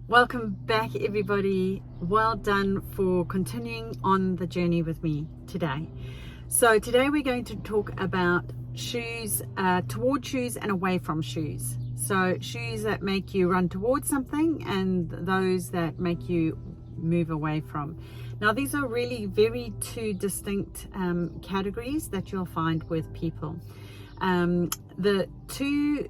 Welcome back, everybody. Well done for continuing on the journey with me today. So today we're going to talk about shoes, toward shoes and away from shoes. So shoes that make you run towards something and those that make you move away from. Now these are really very two distinct categories that you'll find with people. The two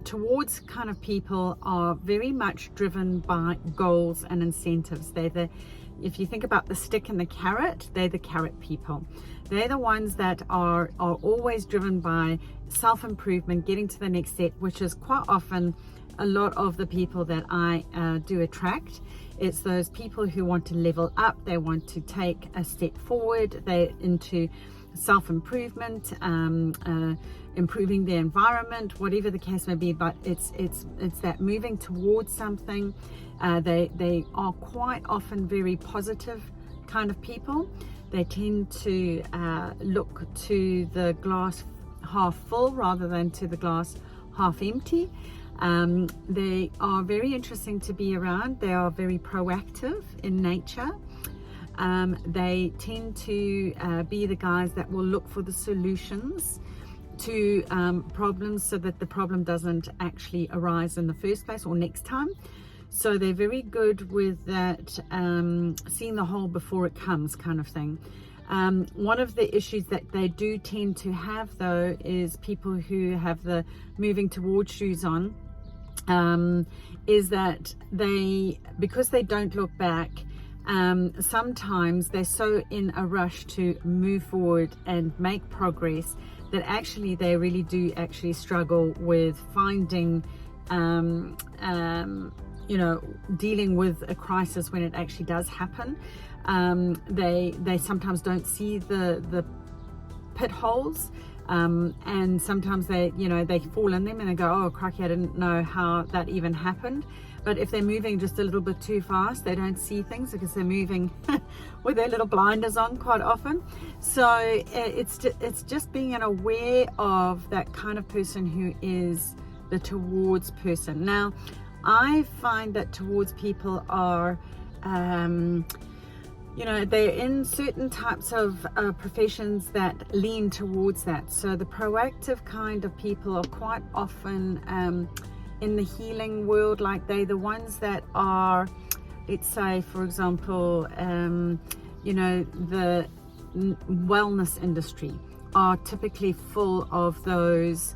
towards kind of people are very much driven by goals and incentives. If you think about the stick and the carrot, they're the carrot people. They're the ones that are always driven by self-improvement, getting to the next step, which is quite often a lot of the people that I do attract. It's those people who want to level up, they want to take a step forward, they're into self-improvement, improving their environment, whatever the case may be, but it's that moving towards something. They are quite often very positive kind of people. They tend to look to the glass half full rather than to the glass half empty. They are very interesting to be around. They are very proactive in nature. They tend to be the guys that will look for the solutions to problems so that the problem doesn't actually arise in the first place or next time. So they're very good with that, seeing the hole before it comes kind of thing. One of the issues that they do tend to have though is people who have the moving towards shoes on, is that because they don't look back, sometimes they're so in a rush to move forward and make progress that actually they really do actually struggle with finding, dealing with a crisis when it actually does happen. They sometimes don't see the pit holes, and sometimes they fall in them and they go, oh crikey, I didn't know how that even happened. But if they're moving just a little bit too fast, they don't see things because they're moving with their little blinders on quite often. So it's just being aware of that kind of person who is the towards person. Now, I find that towards people are, they're in certain types of professions that lean towards that. So the proactive kind of people are quite often in the healing world, like they're the ones that are, let's say for example, the wellness industry are typically full of those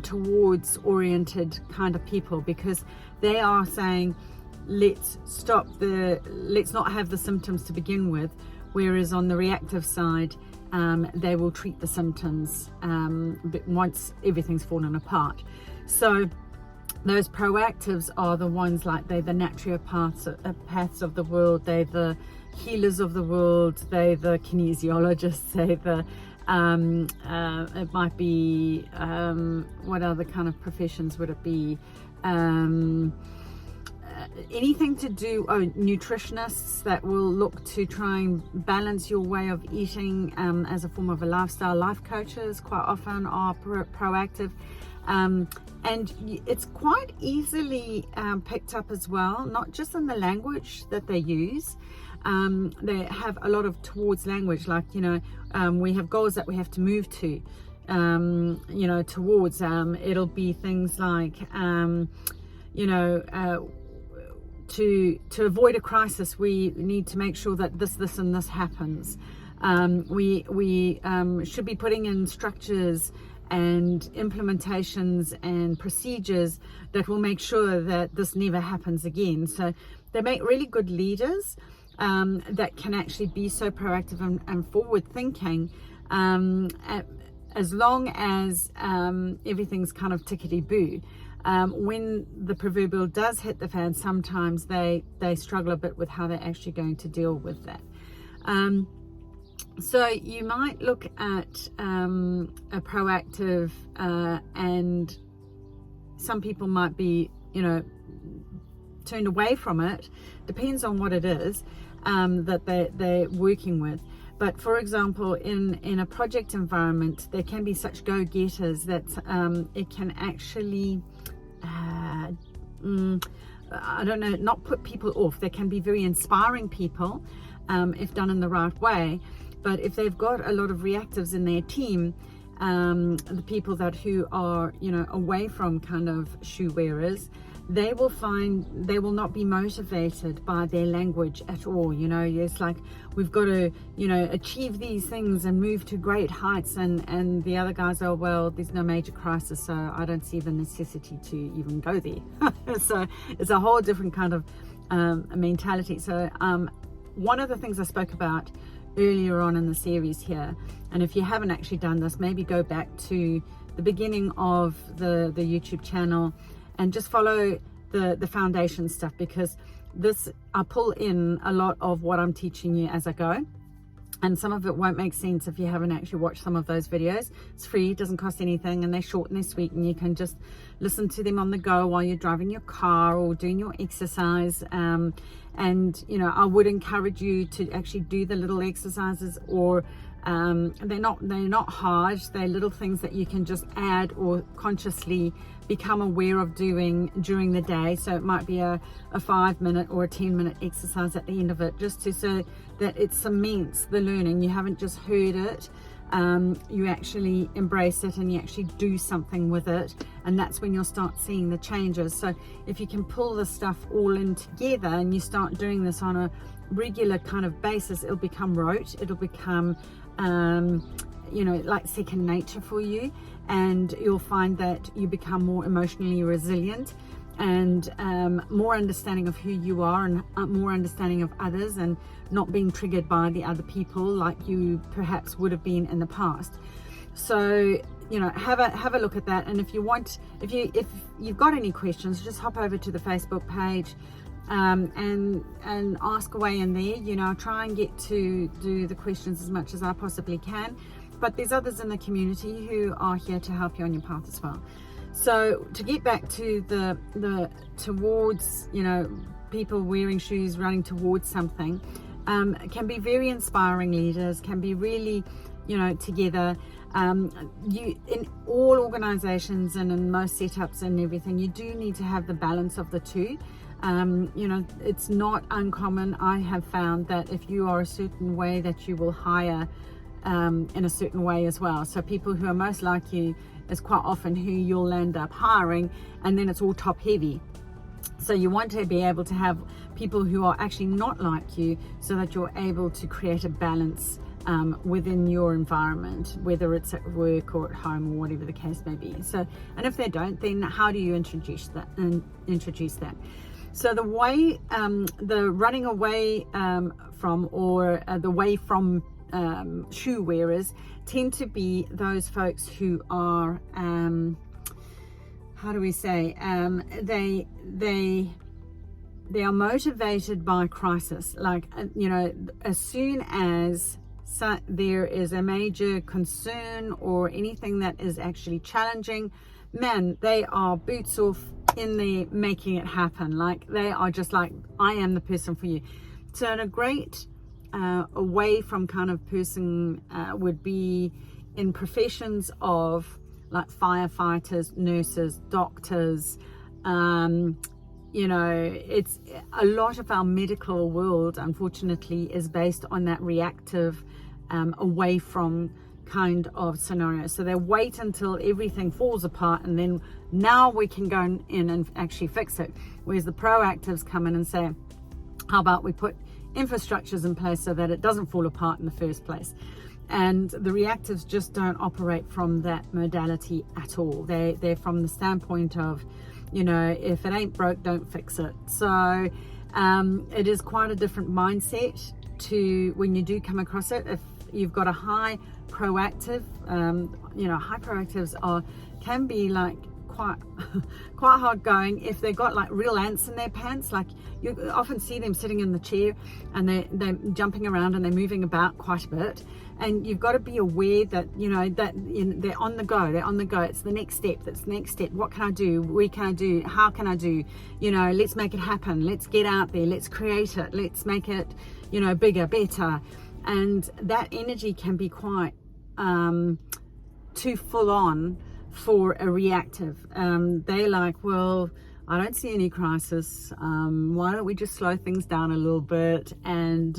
towards oriented kind of people, because they are saying let's not have the symptoms to begin with, whereas on the reactive side they will treat the symptoms but once everything's fallen apart. So those proactives are the ones, like they're the naturopaths of the world, they're the healers of the world, they're the kinesiologists, they're the it might be what other kind of professions would it be? Anything to do, nutritionists that will look to try and balance your way of eating as a form of a lifestyle. Life coaches quite often are proactive, and it's quite easily picked up as well, not just in the language that they use. They have a lot of towards language, like we have goals that we have to move to, towards. It'll be things like to avoid a crisis, we need to make sure that this and this happens. We should be putting in structures and implementations and procedures that will make sure that this never happens again. So they make really good leaders that can actually be so proactive and forward thinking, as long as everything's kind of tickety-boo. When the proverbial does hit the fan, sometimes they struggle a bit with how they're actually going to deal with that. So you might look at a proactive, and some people might be, turned away from it. Depends on what it is that they're working with. But for example, in a project environment, there can be such go-getters that it can actually I don't know, not put people off. They can be very inspiring people if done in the right way. But if they've got a lot of reactives in their team, the people who are, you know, away from kind of shoe wearers, they will find they will not be motivated by their language at all. You know, it's like, we've got to, you know, achieve these things and move to great heights, and the other guys are, well, there's no major crisis, so I don't see the necessity to even go there. So it's a whole different kind of mentality. So one of the things I spoke about earlier on in the series here, and if you haven't actually done this, maybe go back to the beginning of the YouTube channel and just follow the foundation stuff, because this, I pull in a lot of what I'm teaching you as I go, and some of it won't make sense if you haven't actually watched some of those videos. It's free, it doesn't cost anything, and they're short and they're sweet, and you can just listen to them on the go while you're driving your car or doing your exercise. And you know, I would encourage you to actually do the little exercises, or they're not hard. They're little things that you can just add or consciously become aware of doing during the day. So it might be a 5-minute or a 10-minute exercise at the end of it, just to, so that it cements the learning. You haven't just heard it, you actually embrace it and you actually do something with it, and that's when you'll start seeing the changes. So if you can pull the stuff all in together and you start doing this on a regular kind of basis, it'll become rote, it'll become you know, like second nature for you, and you'll find that you become more emotionally resilient and more understanding of who you are, and more understanding of others, and not being triggered by the other people like you perhaps would have been in the past. So, you know, have a look at that. And if you want, if you've got any questions, just hop over to the Facebook page and ask away in there. You know, I'll try and get to do the questions as much as I possibly can, but there's others in the community who are here to help you on your path as well. So to get back to the towards, you know, people wearing shoes, running towards something, can be very inspiring leaders, can be really, you know, together. You, in all organizations and in most setups and everything, you do need to have the balance of the two. You know, it's not uncommon. I have found that if you are a certain way, that you will hire in a certain way as well. So people who are most like you is quite often who you'll end up hiring, and then it's all top heavy. So you want to be able to have people who are actually not like you, so that you're able to create a balance within your environment, whether it's at work or at home or whatever the case may be. So, and if they don't, then how do you introduce that? So the way, the running away from, or the way from shoe wearers tend to be those folks who are, how do we say, they are motivated by crisis. Like, you know, as soon as there is a major concern or anything that is actually challenging, man, they are boots off in there making it happen. Like, they are just like, I am the person for you. So a great away from kind of person would be in professions of like firefighters, nurses, doctors. You know, it's a lot of our medical world, unfortunately, is based on that reactive away from kind of scenario. So they wait until everything falls apart, and then now we can go in and actually fix it. Whereas the proactives come in and say, how about we put infrastructures in place so that it doesn't fall apart in the first place? And the reactives just don't operate from that modality at all. They're from the standpoint of, you know, if it ain't broke, don't fix it. So it is quite a different mindset to when you do come across it. If you've got a high proactive, you know, high proactives can be like quite hard going if they've got like real ants in their pants. Like, you often see them sitting in the chair and they're jumping around and they're moving about quite a bit, and you've got to be aware that, you know, that they're on the go. It's the next step. What can I do? Where can I do? How can I do? You know, let's make it happen. Let's get out there. Let's create it. Let's make it, you know, bigger, better. And that energy can be quite too full on for a reactive. They're like, well, I don't see any crisis. Why don't we just slow things down a little bit? And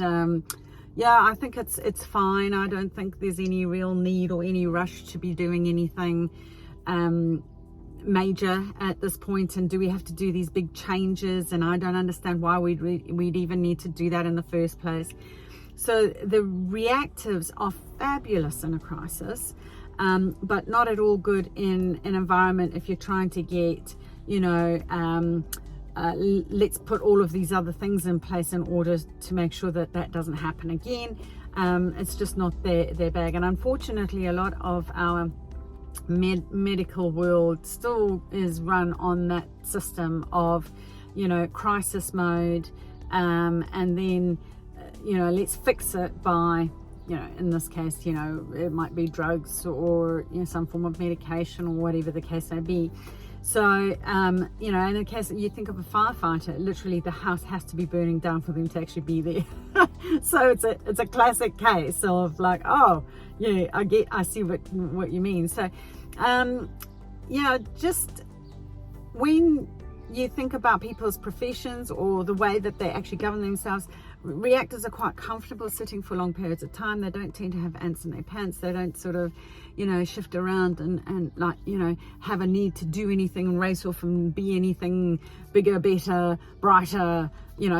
yeah, I think it's fine. I don't think there's any real need or any rush to be doing anything major at this point. And do we have to do these big changes? And I don't understand why we'd even need to do that in the first place. So the reactives are fabulous in a crisis, but not at all good in an environment if you're trying to get, let's put all of these other things in place in order to make sure that that doesn't happen again. It's just not their bag. And unfortunately, a lot of our medical world still is run on that system of, crisis mode, and then, let's fix it by, in this case, it might be drugs or, some form of medication or whatever the case may be. So, in the case that you think of a firefighter, literally the house has to be burning down for them to actually be there. So it's a classic case of like, oh, yeah, I see what you mean. So, just when you think about people's professions or the way that they actually govern themselves, reactors are quite comfortable sitting for long periods of time. They don't tend to have ants in their pants. They don't sort of, shift around and like, have a need to do anything and race off and be anything bigger, better, brighter,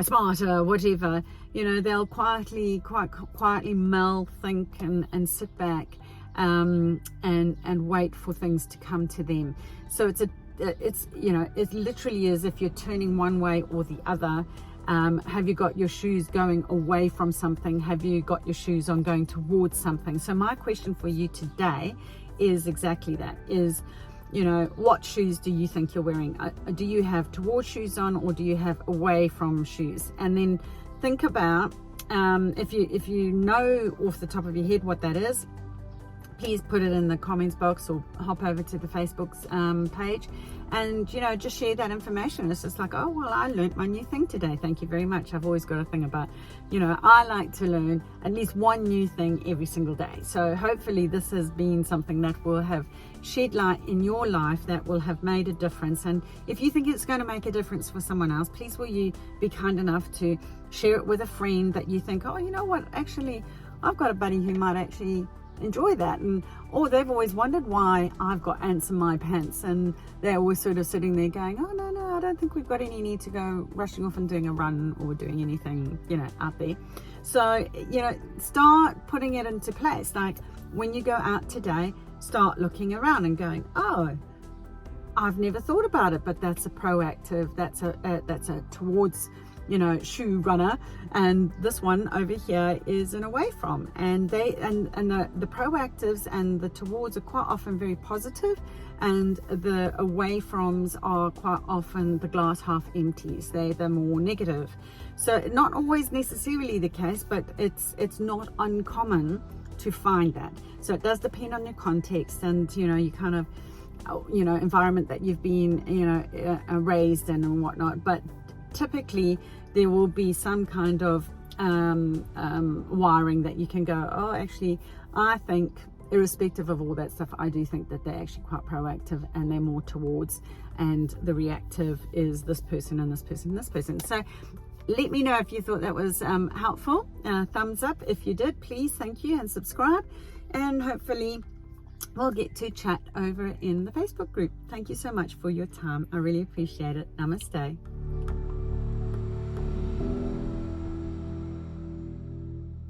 smarter, whatever. They'll quite quietly mull, think and sit back and wait for things to come to them. So it literally is if you're turning one way or the other. Have you got your shoes going away from something? Have you got your shoes on going towards something? So my question for you today is exactly that, is, what shoes do you think you're wearing? Do you have towards shoes on, or do you have away from shoes? And then think about, if you know off the top of your head what that is, please put it in the comments box or hop over to the Facebook's page and, just share that information. It's just like, oh, well, I learned my new thing today. Thank you very much. I've always got a thing about, I like to learn at least one new thing every single day. So hopefully this has been something that will have shed light in your life, that will have made a difference. And if you think it's going to make a difference for someone else, please will you be kind enough to share it with a friend that you think, oh, you know what, actually, I've got a buddy who might actually enjoy that, or they've always wondered why I've got ants in my pants, and they're always sort of sitting there going, oh no, I don't think we've got any need to go rushing off and doing a run or doing anything out there. So start putting it into place. Like when you go out today, start looking around and going, oh, I've never thought about it, but that's a proactive, that's a towards shoe runner, and this one over here is an away from. And they and the proactives and the towards are quite often very positive, and the away froms are quite often the glass half empties. They're the more negative. So not always necessarily the case, but it's not uncommon to find that. So it does depend on your context and you kind of environment that you've been raised in and whatnot. But typically there will be some kind of wiring that you can go, oh, actually, I think, irrespective of all that stuff, I do think that they're actually quite proactive and they're more towards, and the reactive is this person and this person and this person. So let me know if you thought that was helpful. Thumbs up if you did, please, thank you, and subscribe, and hopefully we'll get to chat over in the Facebook group. Thank you so much for your time. I really appreciate it. Namaste.